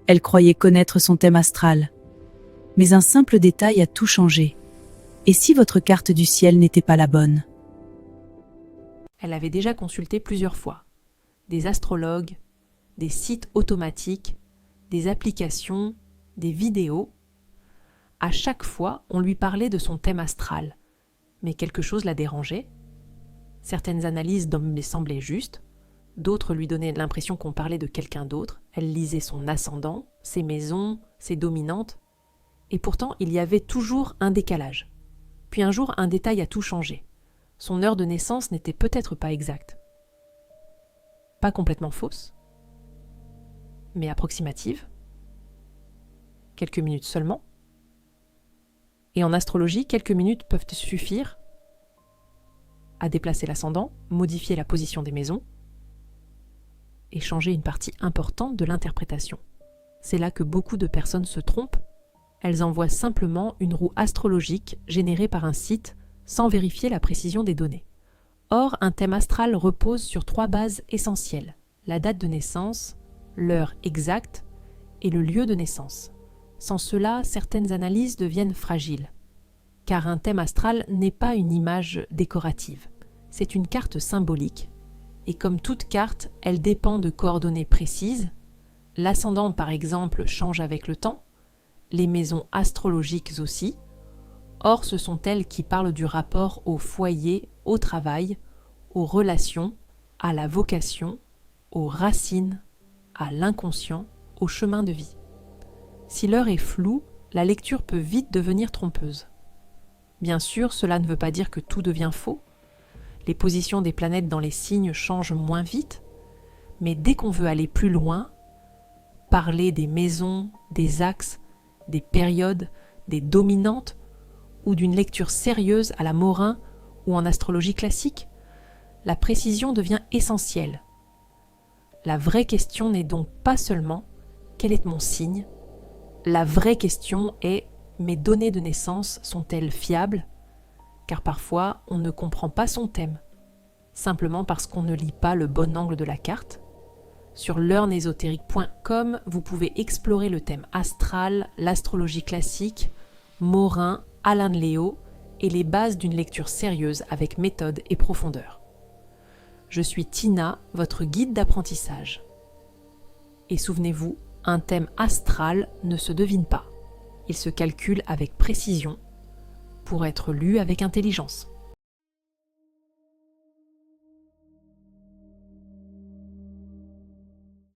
Elle croyait connaître son thème astral. Mais un simple détail a tout changé. Et si votre carte du ciel n'était pas la bonne? Elle avait déjà consulté plusieurs fois des astrologues, des sites automatiques, des applications, des vidéos. À chaque fois, on lui parlait de son thème astral. Mais quelque chose la dérangeait. Certaines analyses lui semblaient justes, d'autres lui donnaient l'impression qu'on parlait de quelqu'un d'autre. Elle lisait son ascendant, ses maisons, ses dominantes. Et pourtant, il y avait toujours un décalage. Puis un jour, un détail a tout changé. Son heure de naissance n'était peut-être pas exacte. Pas complètement fausse, mais approximative. Quelques minutes seulement. Et en astrologie, quelques minutes peuvent suffire à déplacer l'ascendant, modifier la position des maisons et changer une partie importante de l'interprétation. C'est là que beaucoup de personnes se trompent. Elles envoient simplement une roue astrologique générée par un site sans vérifier la précision des données. Or, un thème astral repose sur 3 bases essentielles: la date de naissance, l'heure exacte et le lieu de naissance. Sans cela, certaines analyses deviennent fragiles, car un thème astral n'est pas une image décorative, c'est une carte symbolique, et comme toute carte, elle dépend de coordonnées précises. L'ascendant, par exemple, change avec le temps, les maisons astrologiques aussi. Or, ce sont elles qui parlent du rapport au foyer, au travail, aux relations, à la vocation, aux racines, à l'inconscient, au chemin de vie. Si l'heure est floue, la lecture peut vite devenir trompeuse. Bien sûr, cela ne veut pas dire que tout devient faux. Les positions des planètes dans les signes changent moins vite, mais dès qu'on veut aller plus loin, parler des maisons, des axes, des périodes, des dominantes, ou d'une lecture sérieuse à la Morin ou en astrologie classique, la précision devient essentielle. La vraie question n'est donc pas seulement « quel est mon signe ?», la vraie question est « mes données de naissance sont-elles fiables ?» Car parfois, on ne comprend pas son thème, simplement parce qu'on ne lit pas le bon angle de la carte. Sur learnésotérique.com, vous pouvez explorer le thème astral, l'astrologie classique, Morin, Alain de Léo et les bases d'une lecture sérieuse avec méthode et profondeur. Je suis Tina, votre guide d'apprentissage. Et souvenez-vous, un thème astral ne se devine pas. Il se calcule avec précision pour être lu avec intelligence.